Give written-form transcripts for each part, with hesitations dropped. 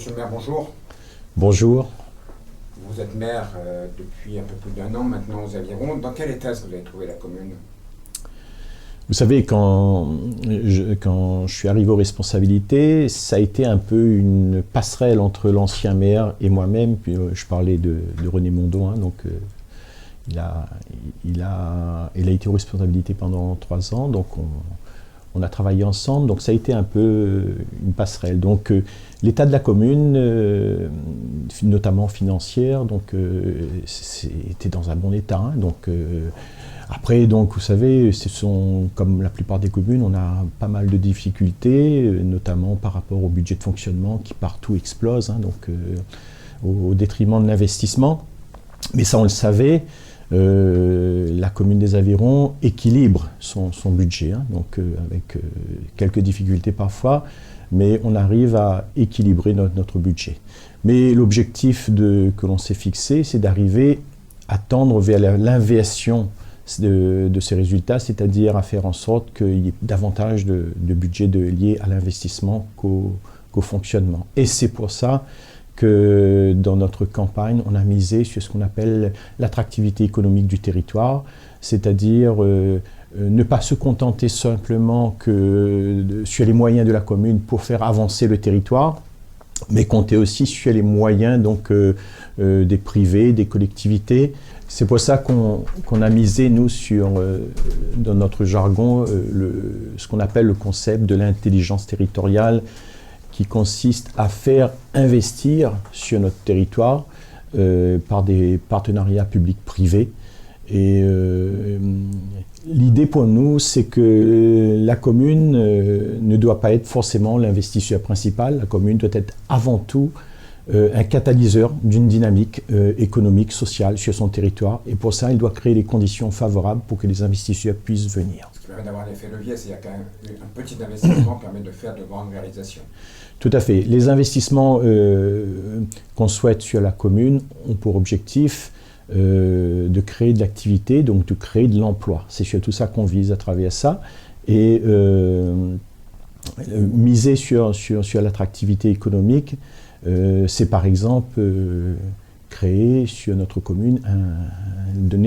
Monsieur le maire, bonjour. Bonjour. Vous êtes maire depuis un peu plus d'1 an maintenant aux Avirons. Dans quel état est-ce que vous avez trouvé la commune? Vous savez, quand je suis arrivé aux responsabilités, ça a été un peu une passerelle entre l'ancien maire et moi-même. Puis je parlais de René Mondon, hein, donc il a été aux responsabilités pendant 3 ans, donc on a travaillé ensemble, donc ça a été un peu une passerelle. Donc l'état de la commune, notamment financière, donc était dans un bon état. Hein, donc après, donc vous savez, comme la plupart des communes, on a pas mal de difficultés, notamment par rapport au budget de fonctionnement qui partout explose, hein, donc au détriment de l'investissement. Mais ça, on le savait. La commune des Avirons équilibre son budget, hein, donc avec quelques difficultés parfois, mais on arrive à équilibrer notre budget. Mais l'objectif que l'on s'est fixé, c'est d'arriver à tendre vers l'inversion de ces résultats, c'est-à-dire à faire en sorte qu'il y ait davantage de budget lié à l'investissement qu'au fonctionnement. Et c'est pour ça que dans notre campagne, on a misé sur ce qu'on appelle l'attractivité économique du territoire, c'est-à-dire ne pas se contenter simplement sur les moyens de la commune pour faire avancer le territoire, mais compter aussi sur les moyens donc, des privés, des collectivités. C'est pour ça qu'on a misé, nous, sur, dans notre jargon, ce qu'on appelle le concept de l'intelligence territoriale, qui consiste à faire investir sur notre territoire par des partenariats publics-privés. Et l'idée pour nous, c'est que la commune ne doit pas être forcément l'investisseur principal. La commune doit être avant tout un catalyseur d'une dynamique économique, sociale sur son territoire. Et pour ça, il doit créer les conditions favorables pour que les investisseurs puissent venir. Ce qui permet d'avoir l'effet levier, c'est qu'il y a quand même un petit investissement qui permet de faire de grandes réalisations. Tout à fait. Les investissements qu'on souhaite sur la commune ont pour objectif de créer de l'activité, donc de créer de l'emploi. C'est surtout ça qu'on vise à travers ça. Et miser sur l'attractivité économique, c'est par exemple créer sur notre commune,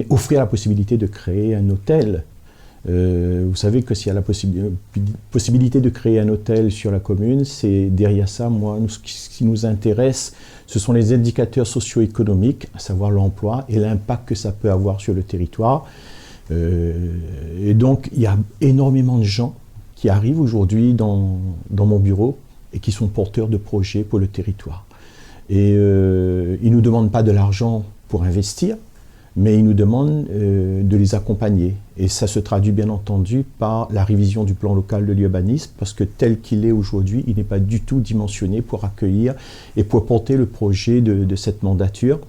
offrir la possibilité de créer un hôtel. Vous savez que s'il y a la possibilité de créer un hôtel sur la commune, c'est derrière ça, ce qui nous intéresse, ce sont les indicateurs socio-économiques, à savoir l'emploi et l'impact que ça peut avoir sur le territoire. Et donc, il y a énormément de gens qui arrivent aujourd'hui dans mon bureau et qui sont porteurs de projets pour le territoire. Et ils ne nous demandent pas de l'argent pour investir, mais ils nous demandent de les accompagner. Et ça se traduit bien entendu par la révision du plan local de l'urbanisme, parce que tel qu'il est aujourd'hui, il n'est pas du tout dimensionné pour accueillir et pour porter le projet de cette mandature,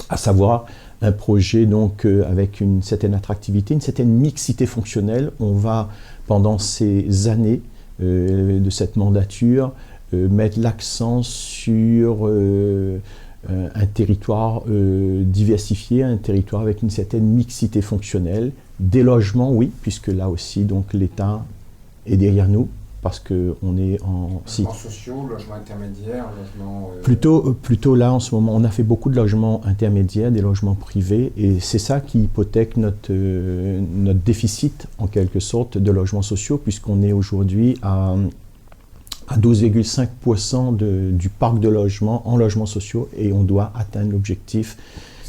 à savoir un projet donc avec une certaine attractivité, une certaine mixité fonctionnelle. On va, pendant ces années de cette mandature, mettre l'accent sur un territoire diversifié, un territoire avec une certaine mixité fonctionnelle. Des logements, oui, puisque là aussi, donc l'État est derrière nous, parce qu'on est en... Logements sociaux, logements intermédiaires, logements... Plutôt là, en ce moment, on a fait beaucoup de logements intermédiaires, des logements privés, et c'est ça qui hypothèque notre déficit, en quelque sorte, de logements sociaux, puisqu'on est aujourd'hui à 12,5% du parc de logements en logements sociaux, et on doit atteindre l'objectif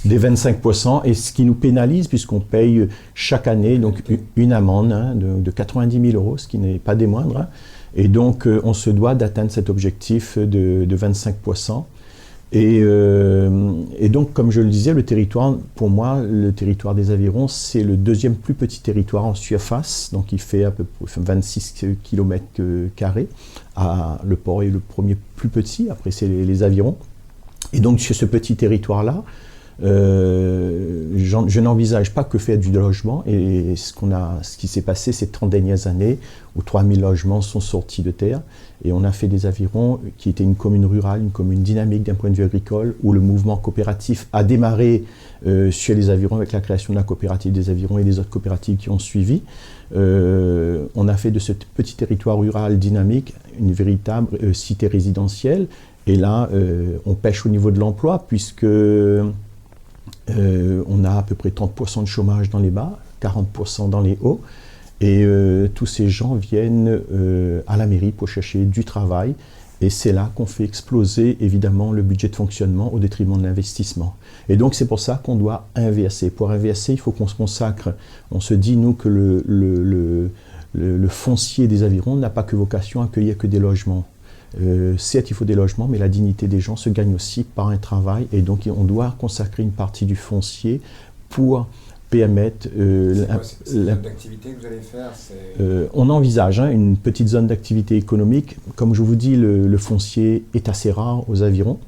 des 25%, et ce qui nous pénalise puisqu'on paye chaque année donc, une amende hein, de 90 000 €, ce qui n'est pas des moindres, hein, et donc on se doit d'atteindre cet objectif de 25%. Et donc, comme je le disais, le territoire, pour moi, le territoire des Avirons, c'est le deuxième plus petit territoire en surface, donc il fait à peu près 26 km². Le port est le premier plus petit, après c'est les Avirons. Et donc, sur ce petit territoire-là, je n'envisage pas que faire du logement, et ce qui s'est passé ces 30 dernières années, où 3000 logements sont sortis de terre, et on a fait des Avirons, qui était une commune rurale, une commune dynamique d'un point de vue agricole, où le mouvement coopératif a démarré sur les Avirons avec la création de la coopérative des Avirons et des autres coopératives qui ont suivi. On a fait de ce petit territoire rural dynamique une véritable cité résidentielle, Et là, on pêche au niveau de l'emploi, puisque on a à peu près 30% de chômage dans les bas, 40% dans les hauts, et tous ces gens viennent à la mairie pour chercher du travail, et c'est là qu'on fait exploser évidemment le budget de fonctionnement au détriment de l'investissement. Et donc c'est pour ça qu'on doit inverser. Pour inverser, il faut qu'on se consacre. On se dit, nous, que le foncier des avirons n'a pas que vocation à accueillir que des logements. Certes, il faut des logements, mais la dignité des gens se gagne aussi par un travail, et donc on doit consacrer une partie du foncier pour permettre... c'est une zone d'activité que vous allez faire? On envisage une petite zone d'activité économique. Comme je vous dis, le foncier est assez rare aux avirons.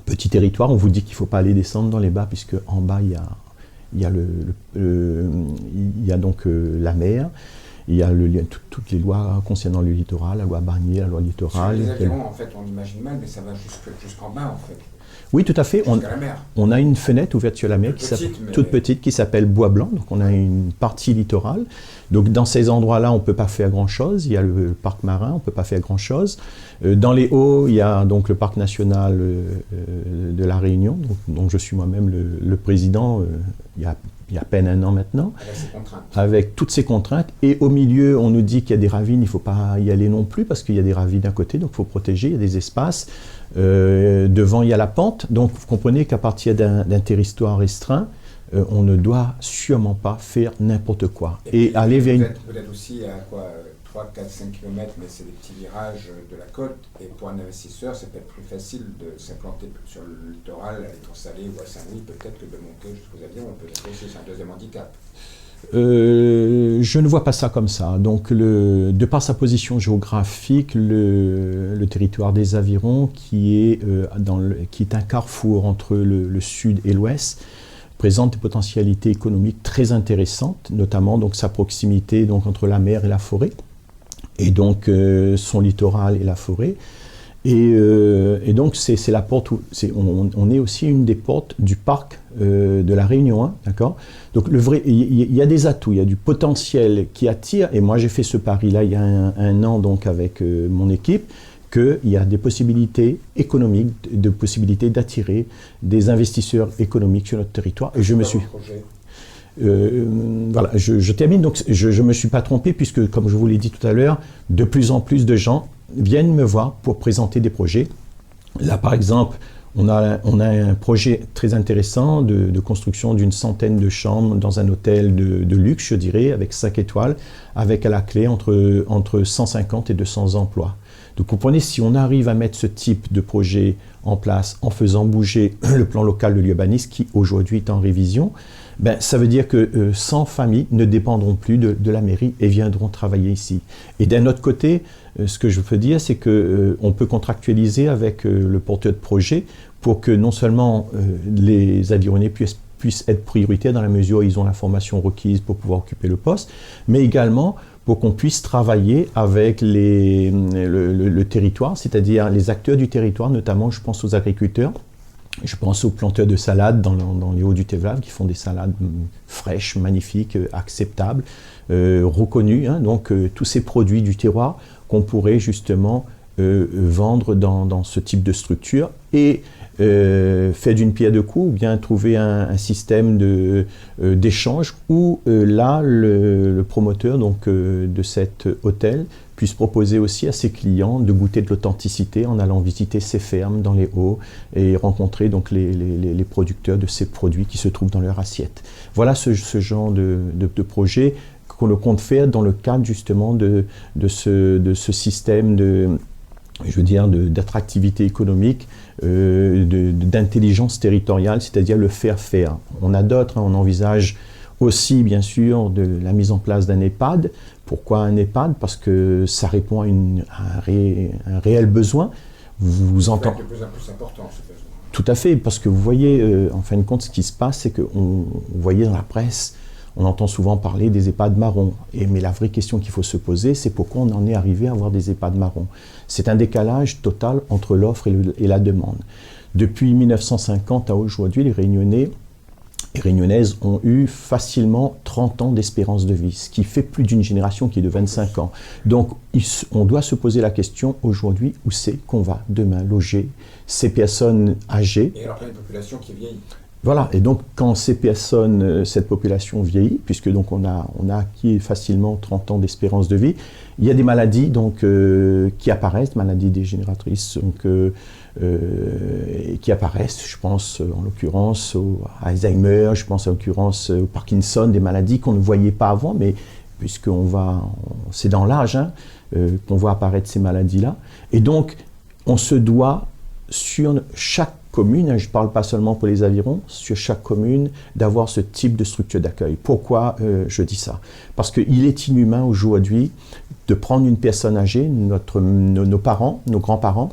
Petit territoire, on vous dit qu'il ne faut pas aller descendre dans les bas, puisque en bas, il y a donc la mer. Il y a toutes les lois concernant le littoral, la loi Barnier, la loi littorale. Les avirons, en fait, on imagine mal, mais ça va jusqu'en bas, en fait. Oui, tout à fait. On a une fenêtre ouverte sur la mer toute petite qui s'appelle Bois Blanc. Donc on a une partie littorale. Donc dans ces endroits-là, on ne peut pas faire grand-chose. Il y a le parc marin, on ne peut pas faire grand-chose. Dans les hauts, il y a donc le parc national de la Réunion, dont je suis moi-même le président il y a à peine un an maintenant. Avec toutes ces contraintes. Et au milieu, on nous dit qu'il y a des ravines, il ne faut pas y aller non plus parce qu'il y a des ravines à côté, donc il faut protéger, il y a des espaces. Devant, il y a la pente. Donc vous comprenez qu'à partir d'un territoire restreint, on ne doit sûrement pas faire n'importe quoi. Et aller vers vous êtes aussi à quoi 3, 4, 5 km, mais c'est des petits virages de la côte. Et pour un investisseur, c'est peut-être plus facile de s'implanter sur le littoral, à l'Étang-Salé ou à Saint-Louis, peut-être que de monter jusqu'aux avirons. Peut-être aussi, c'est un deuxième handicap. Je ne vois pas ça comme ça. Donc, de par sa position géographique, le territoire des avirons, qui est un carrefour entre le sud et l'ouest, présente des potentialités économiques très intéressantes, notamment donc, sa proximité donc, entre la mer et la forêt, et donc son littoral et la forêt. Et donc, c'est la porte où on est aussi une des portes du parc de la Réunion 1, d'accord? Donc, il y a des atouts, il y a du potentiel qui attire. Et moi, j'ai fait ce pari-là il y a un an, donc, avec mon équipe, qu'il y a des possibilités économiques, de possibilités d'attirer des investisseurs économiques sur notre territoire. Et je me suis... voilà, je termine. Donc, je ne me suis pas trompé, puisque, comme je vous l'ai dit tout à l'heure, de plus en plus de gens viennent me voir pour présenter des projets. Là, par exemple, on a un projet très intéressant de construction d'une centaine de chambres dans un hôtel de luxe, je dirais, avec 5 étoiles, avec à la clé entre 150 et 200 emplois. Donc, vous comprenez, si on arrive à mettre ce type de projet en place en faisant bouger le plan local de l'urbanisme, qui aujourd'hui est en révision, ben, ça veut dire que 100 familles ne dépendront plus de la mairie et viendront travailler ici. Et d'un autre côté, ce que je veux dire, c'est qu'on peut contractualiser avec le porteur de projet pour que non seulement les avironnais puissent être prioritaires dans la mesure où ils ont la formation requise pour pouvoir occuper le poste, mais également pour qu'on puisse travailler avec le territoire, c'est-à-dire les acteurs du territoire, notamment je pense aux agriculteurs, je pense aux planteurs de salades dans les Hauts-du-Tevlave qui font des salades fraîches, magnifiques, acceptables, reconnues. Hein, donc tous ces produits du terroir qu'on pourrait justement vendre dans ce type de structure et faire d'une pierre deux coups, ou bien trouver un système d'échange où là le promoteur donc, de cet hôtel puisse proposer aussi à ses clients de goûter de l'authenticité en allant visiter ces fermes dans les Hauts et rencontrer donc les producteurs de ces produits qui se trouvent dans leur assiette. Voilà ce genre de projet qu'on compte faire dans le cadre justement de ce système d'attractivité économique, d'intelligence territoriale, c'est-à-dire le faire. On a d'autres, on envisage aussi bien sûr de la mise en place d'un EHPAD. Pourquoi un EHPAD? Parce que ça répond à un réel besoin. Vous entendez. C'est de plus en plus important ce besoin. Tout à fait, parce que vous voyez, en fin de compte, ce qui se passe, c'est que vous voyez dans la presse, on entend souvent parler des EHPAD marrons. Mais la vraie question qu'il faut se poser, c'est pourquoi on en est arrivé à avoir des EHPAD marrons. C'est un décalage total entre l'offre et la demande. Depuis 1950 à aujourd'hui, les Réunionnais et réunionnaises ont eu facilement 30 ans d'espérance de vie, ce qui fait plus d'une génération qui est de 25 ans. Donc on doit se poser la question aujourd'hui, où c'est qu'on va demain loger ces personnes âgées. Et alors il y a une population qui vieillit. Voilà, et donc quand cette population vieillit, puisque donc on a acquis facilement 30 ans d'espérance de vie, il y a des maladies donc, qui apparaissent, maladies dégénératrices donc, qui apparaissent, je pense en l'occurrence au Alzheimer, je pense en l'occurrence au Parkinson, des maladies qu'on ne voyait pas avant, mais c'est dans l'âge hein, qu'on voit apparaître ces maladies-là. Et donc on se doit sur chaque commune, je ne parle pas seulement pour les avirons, sur chaque commune, d'avoir ce type de structure d'accueil. Pourquoi je dis ça? Parce qu'il est inhumain aujourd'hui de prendre une personne âgée, nos parents, nos grands-parents,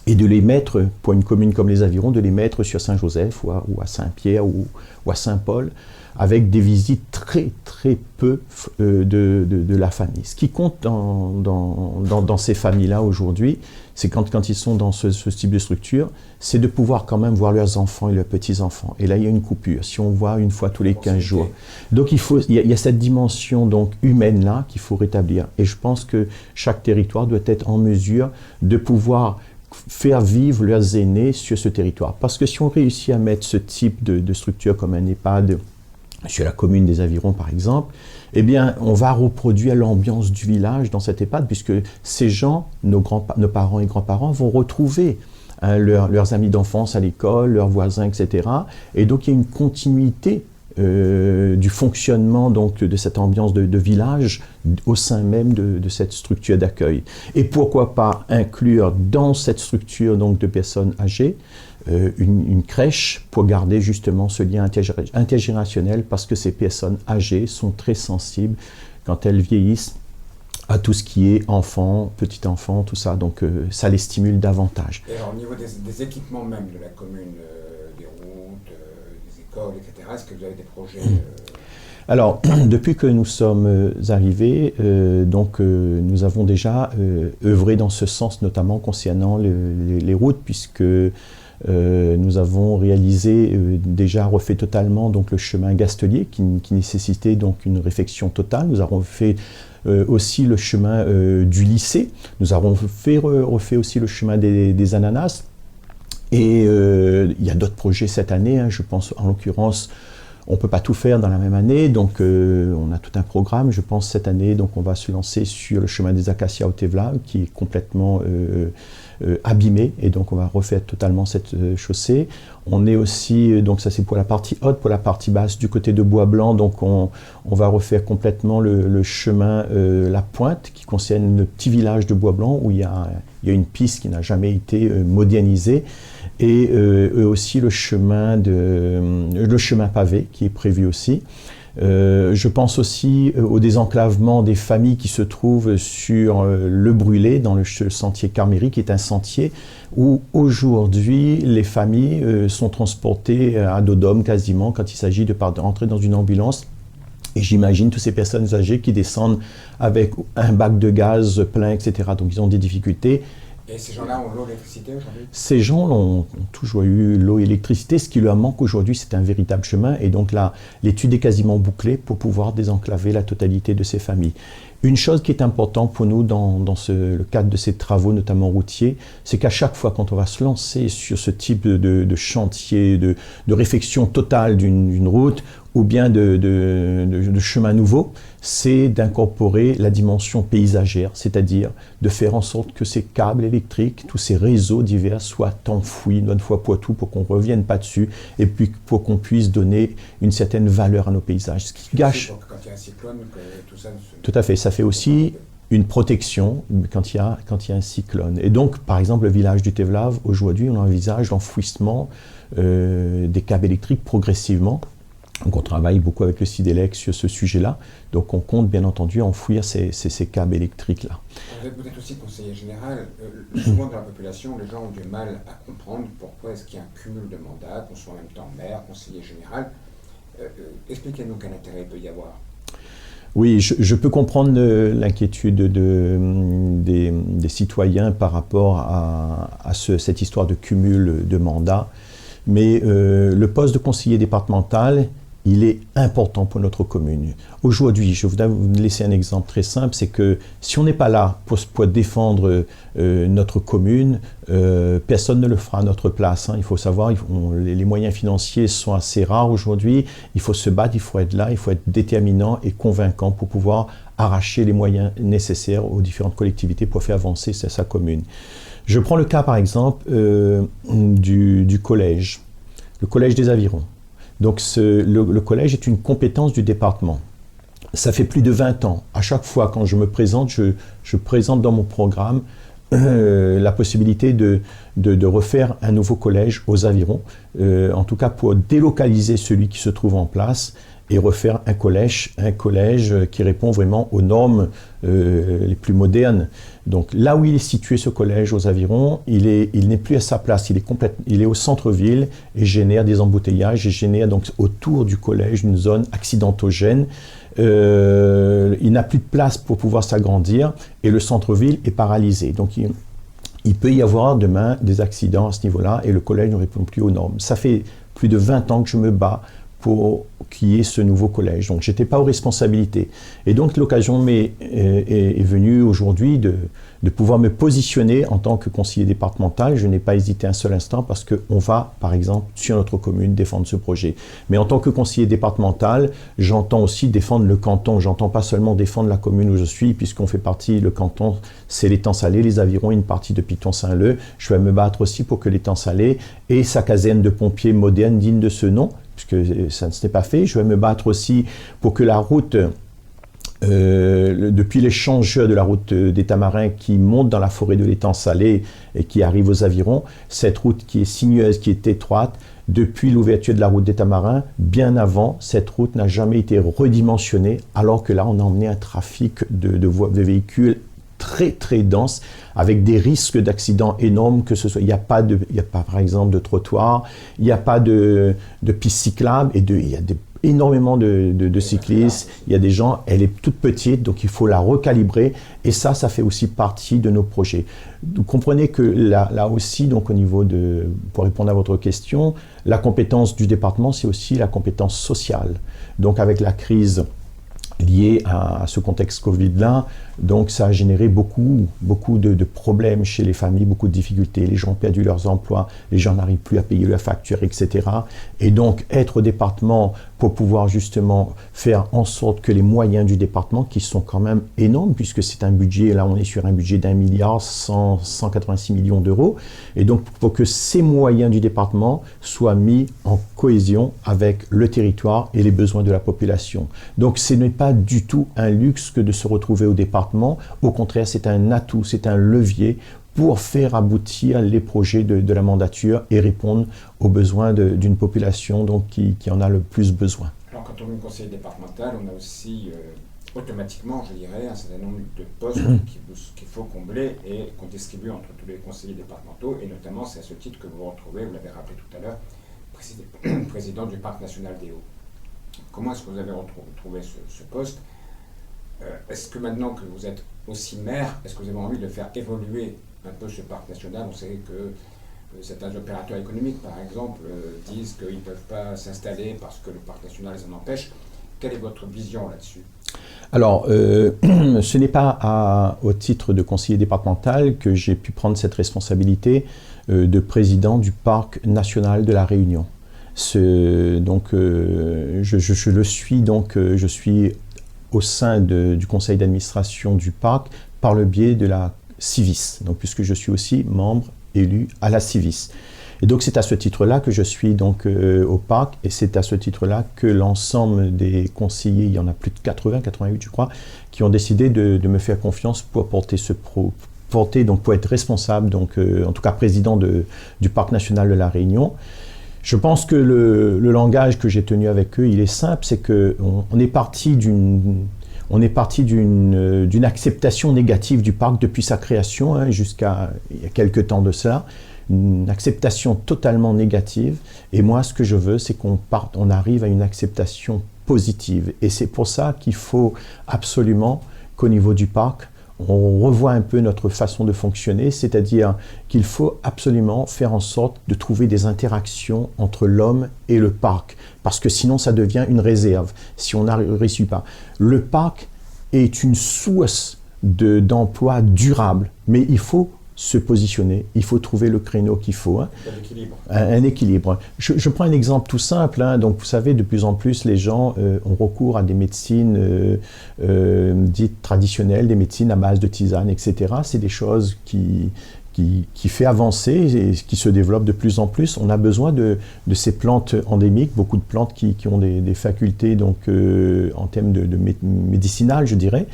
et de les mettre, pour une commune comme les Avirons, de les mettre sur Saint-Joseph ou à Saint-Pierre ou à Saint-Paul, avec des visites très très peu de la famille. Ce qui compte dans ces familles-là aujourd'hui, c'est quand ils sont dans ce type de structure, c'est de pouvoir quand même voir leurs enfants et leurs petits-enfants. Et là, il y a une coupure, si on voit une fois tous les 15 jours. Donc il y a cette dimension donc, humaine-là qu'il faut rétablir. Et je pense que chaque territoire doit être en mesure de pouvoir faire vivre leurs aînés sur ce territoire. Parce que si on réussit à mettre ce type de structure comme un EHPAD sur la commune des Avirons par exemple, eh bien on va reproduire l'ambiance du village dans cet EHPAD puisque ces gens, nos parents et grands-parents vont retrouver hein, leurs amis d'enfance à l'école, leurs voisins, etc. Et donc il y a une continuité du fonctionnement donc, de cette ambiance de village au sein même de cette structure d'accueil. Et pourquoi pas inclure dans cette structure donc, de personnes âgées une crèche pour garder justement ce lien intergénérationnel parce que ces personnes âgées sont très sensibles quand elles vieillissent à tout ce qui est enfant, petit enfant, tout ça. Donc ça les stimule davantage. Et alors au niveau des équipements même de la commune, des routes, des écoles, etc., est-ce que vous avez des projets Alors, depuis que nous sommes arrivés, nous avons déjà œuvré dans ce sens, notamment concernant les routes, puisque nous avons réalisé, déjà refait totalement donc, le chemin Gastelier, qui nécessitait donc une réfection totale. Nous avons fait aussi le chemin du lycée. Nous avons refait aussi le chemin des ananas. Et il y a d'autres projets cette année, hein, je pense en l'occurrence, on ne peut pas tout faire dans la même année, donc on a tout un programme. Je pense cette année, donc on va se lancer sur le chemin des Acacias au Tevla, qui est complètement abîmé, et donc on va refaire totalement cette chaussée. On est aussi, donc ça c'est pour la partie haute, pour la partie basse du côté de Bois-Blanc, donc on va refaire complètement le chemin La Pointe, qui concerne le petit village de Bois-Blanc, où il y a une piste qui n'a jamais été modernisée, et aussi le chemin pavé qui est prévu aussi. Je pense aussi au désenclavement des familles qui se trouvent sur le Brûlé, dans le sentier Carméry, qui est un sentier où aujourd'hui les familles sont transportées à dos d'homme quasiment quand il s'agit de rentrer dans une ambulance. Et j'imagine toutes ces personnes âgées qui descendent avec un bac de gaz plein, etc. Donc ils ont des difficultés. Et ces gens-là ont l'eau et l'électricité aujourd'hui? Ces gens ont toujours eu l'eau et l'électricité. Ce qui leur manque aujourd'hui, c'est un véritable chemin. Et donc là, l'étude est quasiment bouclée pour pouvoir désenclaver la totalité de ces familles. Une chose qui est importante pour nous dans le cadre de ces travaux, notamment routiers, c'est qu'à chaque fois quand on va se lancer sur ce type de chantier, de réfection totale d'une route, ou bien de chemin nouveau, c'est d'incorporer la dimension paysagère, c'est-à-dire de faire en sorte que ces câbles électriques, tous ces réseaux divers soient enfouis une bonne fois pour tout pour qu'on ne revienne pas dessus et puis pour qu'on puisse donner une certaine valeur à nos paysages. Ce qui gâche... Quand il y a un cyclone, tout ça... Tout à fait, ça fait aussi une protection quand il y a un cyclone. Et donc, par exemple, le village du Tevlav, aujourd'hui, on envisage l'enfouissement des câbles électriques progressivement. Donc on travaille beaucoup avec le Sidelec sur ce sujet-là. Donc on compte bien entendu enfouir ces câbles électriques-là. Vous êtes peut-être aussi conseiller général. Souvent dans la population, les gens ont du mal à comprendre pourquoi est-ce qu'il y a un cumul de mandats, qu'on soit en même temps maire, conseiller général. Expliquez-nous quel intérêt il peut y avoir. Oui, je peux comprendre l'inquiétude des citoyens par rapport à cette histoire de cumul de mandats. mais le poste de conseiller départemental, il est important pour notre commune. Aujourd'hui, je voudrais vous laisser un exemple très simple, c'est que si on n'est pas là pour défendre notre commune, personne ne le fera à notre place. Il faut savoir, les moyens financiers sont assez rares aujourd'hui. Il faut se battre, il faut être là, il faut être déterminant et convaincant pour pouvoir arracher les moyens nécessaires aux différentes collectivités pour faire avancer sa commune. Je prends le cas, par exemple, du collège, le collège des Avirons. Donc le collège est une compétence du département. Ça fait plus de 20 ans. À chaque fois, quand je me présente, je présente dans mon programme la possibilité de refaire un nouveau collège aux Avirons, en tout cas pour délocaliser celui qui se trouve en place et refaire un collège qui répond vraiment aux normes les plus modernes. Donc là où il est situé ce collège aux Avirons, il n'est plus à sa place, il est au centre-ville et génère des embouteillages et génère donc autour du collège une zone accidentogène. Il n'a plus de place pour pouvoir s'agrandir et le centre-ville est paralysé. Donc il peut y avoir demain des accidents à ce niveau-là et le collège ne répond plus aux normes. Ça fait plus de 20 ans que je me bats pour qu'il y ait ce nouveau collège. Donc, je n'étais pas aux responsabilités. Et donc, l'occasion est venue aujourd'hui de pouvoir me positionner en tant que conseiller départemental. Je n'ai pas hésité un seul instant parce qu'on va, par exemple, sur notre commune, défendre ce projet. Mais en tant que conseiller départemental, j'entends aussi défendre le canton. J'entends pas seulement défendre la commune où je suis, puisqu'on fait partie, le canton, c'est l'étang salé, les Avirons, une partie de Piton-Saint-Leu. Je vais me battre aussi pour que l'étang salé ait sa caserne de pompiers moderne digne de ce nom, puisque ça ne s'était pas fait. Je vais me battre aussi pour que la route, depuis l'échangeur de la route des Tamarins qui monte dans la forêt de l'étang salé et qui arrive aux Avirons, cette route qui est sinueuse, qui est étroite, depuis l'ouverture de la route des Tamarins, bien avant, cette route n'a jamais été redimensionnée, alors que là, on a emmené un trafic de véhicules très très dense, avec des risques d'accidents énormes, que ce soit, il n'y a pas par exemple de trottoir, il n'y a pas de piste cyclable, et il y a énormément de cyclistes, il y a des gens, elle est toute petite, donc il faut la recalibrer, et ça fait aussi partie de nos projets. Vous comprenez que là aussi, donc au niveau pour répondre à votre question, la compétence du département, c'est aussi la compétence sociale. Donc avec la crise lié à ce contexte Covid-là, donc ça a généré beaucoup de problèmes chez les familles, beaucoup de difficultés. Les gens ont perdu leurs emplois, les gens n'arrivent plus à payer leurs factures, etc. Et donc être au département pour pouvoir justement faire en sorte que les moyens du département, qui sont quand même énormes, puisque c'est un budget, là on est sur un budget d'1 milliard 186 millions d'euros, et donc pour que ces moyens du département soient mis en cohésion avec le territoire et les besoins de la population. Donc ce n'est pas du tout un luxe que de se retrouver au département. Au contraire, c'est un atout, c'est un levier pour faire aboutir les projets de la mandature et répondre aux besoins d'une population donc, qui en a le plus besoin. Alors quand on est conseiller départemental, on a aussi automatiquement, je dirais, un certain nombre de postes qu'il faut combler et qu'on distribue entre tous les conseillers départementaux, et notamment c'est à ce titre que vous vous retrouvez, vous l'avez rappelé tout à l'heure, président du Parc national des Hauts. Comment est-ce que vous avez retrouvé ce poste ? Est-ce que maintenant que vous êtes aussi maire, est-ce que vous avez envie de faire évoluer un peu ce parc national ? On sait que certains opérateurs économiques, par exemple, disent qu'ils ne peuvent pas s'installer parce que le parc national les en empêche. Quelle est votre vision là-dessus ? Alors, ce n'est pas au titre de conseiller départemental que j'ai pu prendre cette responsabilité de président du parc national de la Réunion. Je suis au sein du conseil d'administration du parc par le biais de la Civis, donc puisque je suis aussi membre élu à la Civis. Et donc c'est à ce titre-là que je suis donc au parc, et c'est à ce titre-là que l'ensemble des conseillers, il y en a plus de 88 je crois, qui ont décidé de me faire confiance pour porter pour être responsable, donc en tout cas président du parc national de la Réunion. Je pense que le langage que j'ai tenu avec eux, il est simple, c'est qu'on est parti d'une acceptation négative du parc depuis sa création, jusqu'à il y a quelques temps de cela, une acceptation totalement négative. Et moi, ce que je veux, c'est qu'on arrive à une acceptation positive. Et c'est pour ça qu'il faut absolument qu'au niveau du parc, on revoit un peu notre façon de fonctionner, c'est-à-dire qu'il faut absolument faire en sorte de trouver des interactions entre l'homme et le parc, parce que sinon ça devient une réserve, si on n'y réussit pas. Le parc est une source d'emploi durable, mais il faut se positionner, il faut trouver le créneau qu'il faut. Hein. Un équilibre. Je prends un exemple tout simple. Hein. Donc, vous savez, de plus en plus, les gens ont recours à des médecines dites traditionnelles, des médecines à base de tisane, etc. C'est des choses qui fait avancer et qui se développent de plus en plus. On a besoin de ces plantes endémiques, beaucoup de plantes qui ont des facultés donc, en termes de médicinales, je dirais.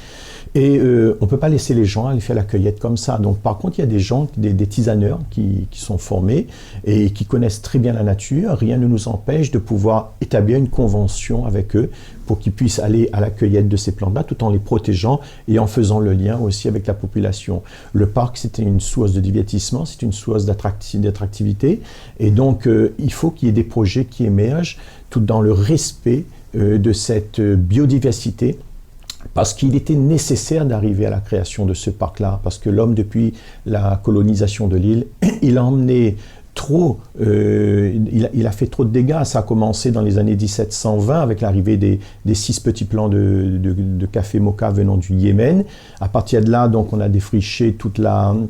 Et on ne peut pas laisser les gens aller faire la cueillette comme ça. Donc, par contre, il y a des gens, des tisaneurs qui sont formés et qui connaissent très bien la nature. Rien ne nous empêche de pouvoir établir une convention avec eux pour qu'ils puissent aller à la cueillette de ces plantes-là tout en les protégeant et en faisant le lien aussi avec la population. Le parc, c'était une source de divertissement, c'est une source d'attractivité. Et donc, il faut qu'il y ait des projets qui émergent tout dans le respect de cette biodiversité. Parce qu'il était nécessaire d'arriver à la création de ce parc-là, parce que l'homme, depuis la colonisation de l'île, il a emmené trop, il a fait trop de dégâts. Ça a commencé dans les années 1720 avec l'arrivée des 6 petits plants de café moka venant du Yémen. À partir de là, donc, on a défriché on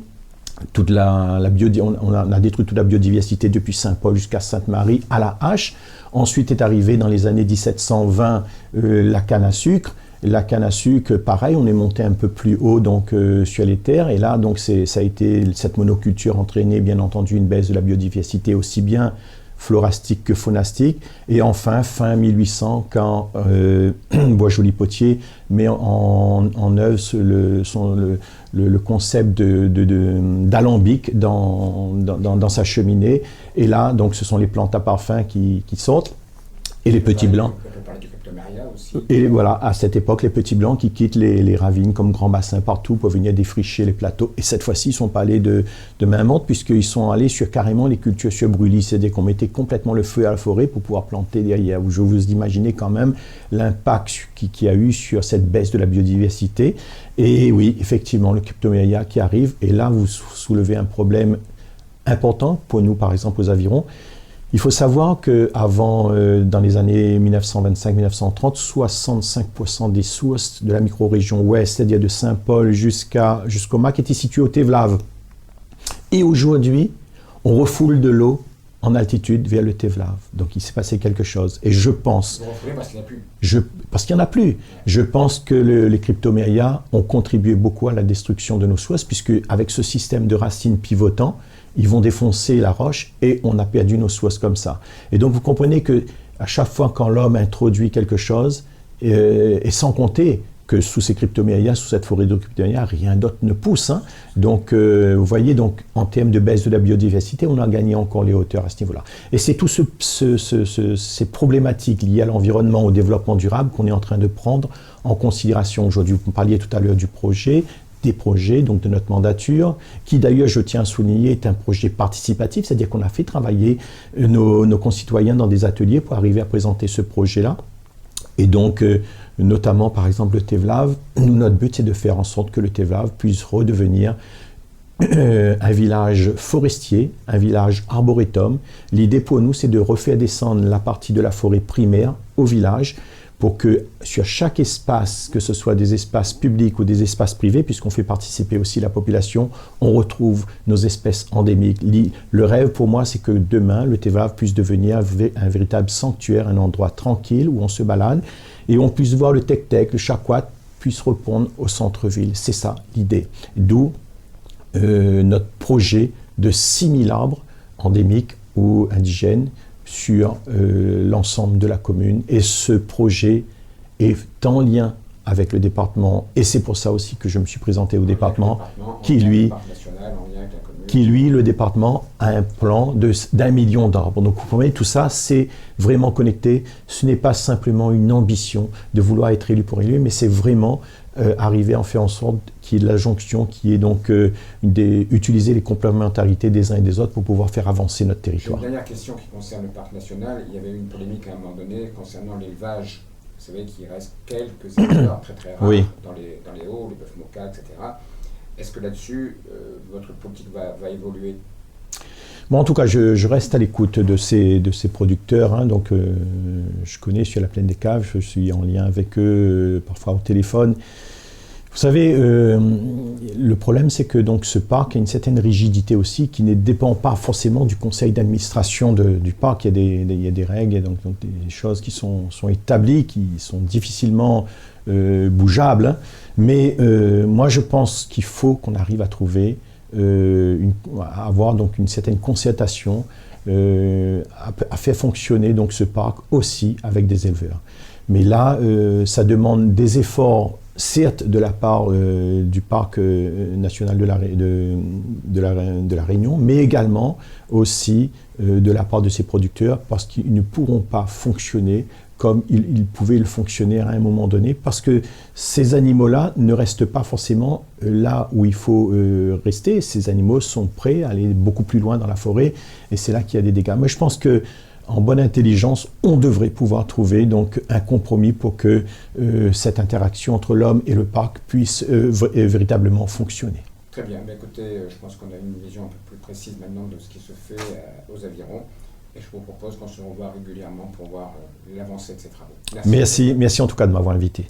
a détruit toute la biodiversité depuis Saint-Paul jusqu'à Sainte-Marie à la hache. Ensuite est arrivé dans les années 1720 la canne à sucre. La canne à sucre, pareil, on est monté un peu plus haut donc, sur les terres. Et là, donc, ça a été cette monoculture entraînée, bien entendu, une baisse de la biodiversité aussi bien florastique que faunastique. Et enfin, fin 1800, quand Boisjoli-Potier met en œuvre le concept d'alambic dans sa cheminée. Et là, donc, ce sont les plantes à parfum qui sortent. Et les petits blancs. Et voilà, à cette époque, les petits blancs qui quittent les ravines comme Grand Bassin partout pour venir défricher les plateaux. Et cette fois-ci, ils ne sont pas allés de main morte puisqu'ils sont allés sur carrément les cultures sur brûlis. C'est-à-dire qu'on mettait complètement le feu à la forêt pour pouvoir planter derrière. Je vous imaginez quand même l'impact qu'il y a eu sur cette baisse de la biodiversité. Et oui, effectivement, le cryptoméria qui arrive. Et là, vous soulevez un problème important pour nous, par exemple, aux avirons. Il faut savoir qu'avant, dans les années 1925-1930, 65% des sources de la micro-région ouest, c'est-à-dire de Saint-Paul jusqu'au Mac, étaient situées au Tevlave. Et aujourd'hui, on refoule de l'eau en altitude vers le Tevlave. Donc il s'est passé quelque chose. Et je pense... Vous refoulez parce qu'il n'y en a plus. Parce qu'il n'y en a plus. Je pense que les cryptomérias ont contribué beaucoup à la destruction de nos sources, puisque avec ce système de racines pivotant, ils vont défoncer la roche et on a perdu nos sources comme ça. Et donc vous comprenez que à chaque fois quand l'homme introduit quelque chose, et sans compter que sous ces cryptomérias, sous cette forêt de cryptomérias, rien d'autre ne pousse. Hein. Donc vous voyez, donc, en termes de baisse de la biodiversité, on a gagné encore les hauteurs à ce niveau-là. Et c'est toutes ces problématiques liées à l'environnement, au développement durable qu'on est en train de prendre en considération aujourd'hui. Vous parliez tout à l'heure du projet, des projets, donc de notre mandature, qui d'ailleurs, je tiens à souligner, est un projet participatif, c'est-à-dire qu'on a fait travailler nos concitoyens dans des ateliers pour arriver à présenter ce projet-là. Et donc, notamment, par exemple, le Tevlave, notre but, c'est de faire en sorte que le Tevlave puisse redevenir un village forestier, un village arboretum. L'idée pour nous, c'est de refaire descendre la partie de la forêt primaire au village, pour que sur chaque espace, que ce soit des espaces publics ou des espaces privés, puisqu'on fait participer aussi la population, on retrouve nos espèces endémiques. Le rêve pour moi, c'est que demain, le Tevlave puisse devenir un véritable sanctuaire, un endroit tranquille où on se balade, et on puisse voir le tec-tec, le chakwat, puisse répondre au centre-ville. C'est ça l'idée. D'où notre projet de 6000 arbres endémiques ou indigènes, sur l'ensemble de la commune. Et ce projet est en lien avec le département. Et c'est pour ça aussi que je me suis présenté au département, qui lui, le département, a un plan d'1 million d'arbres. Donc vous comprenez, tout ça, c'est vraiment connecté. Ce n'est pas simplement une ambition de vouloir être élu pour élu, mais c'est vraiment arriver à en faire en sorte qu'il y ait de la jonction, qui est donc utiliser les complémentarités des uns et des autres pour pouvoir faire avancer notre territoire. Une dernière question qui concerne le parc national. Il y avait eu une polémique à un moment donné concernant l'élevage Vous savez qu'il reste quelques éleveurs très très rares Oui. dans les hauts, les bœufs Moka, etc. Est-ce que là-dessus, votre politique va évoluer? Bon, en tout cas, je reste à l'écoute de ces producteurs. Hein, donc, je connais, je suis à la Plaine des Caves, je suis en lien avec eux, parfois au téléphone. Vous savez, le problème, c'est que donc, ce parc a une certaine rigidité aussi qui ne dépend pas forcément du conseil d'administration du parc. Il y a des règles, il y a donc des choses qui sont établies, qui sont difficilement bougeables. Hein. Mais moi, je pense qu'il faut qu'on arrive à trouver, à avoir donc une certaine concertation, à faire fonctionner donc, ce parc aussi avec des éleveurs. Mais là, ça demande des efforts, certes de la part du parc national de la Réunion, mais également aussi de la part de ses producteurs, parce qu'ils ne pourront pas fonctionner comme ils pouvaient le fonctionner à un moment donné, parce que ces animaux-là ne restent pas forcément là où il faut rester. Ces animaux sont prêts à aller beaucoup plus loin dans la forêt, et c'est là qu'il y a des dégâts. Moi, je pense que en bonne intelligence, on devrait pouvoir trouver donc un compromis pour que cette interaction entre l'homme et le parc puisse véritablement fonctionner. Très bien. Mais écoutez, je pense qu'on a une vision un peu plus précise maintenant de ce qui se fait aux avirons. Et je vous propose qu'on se revoie régulièrement pour voir l'avancée de ces travaux. Merci en tout cas de m'avoir invité.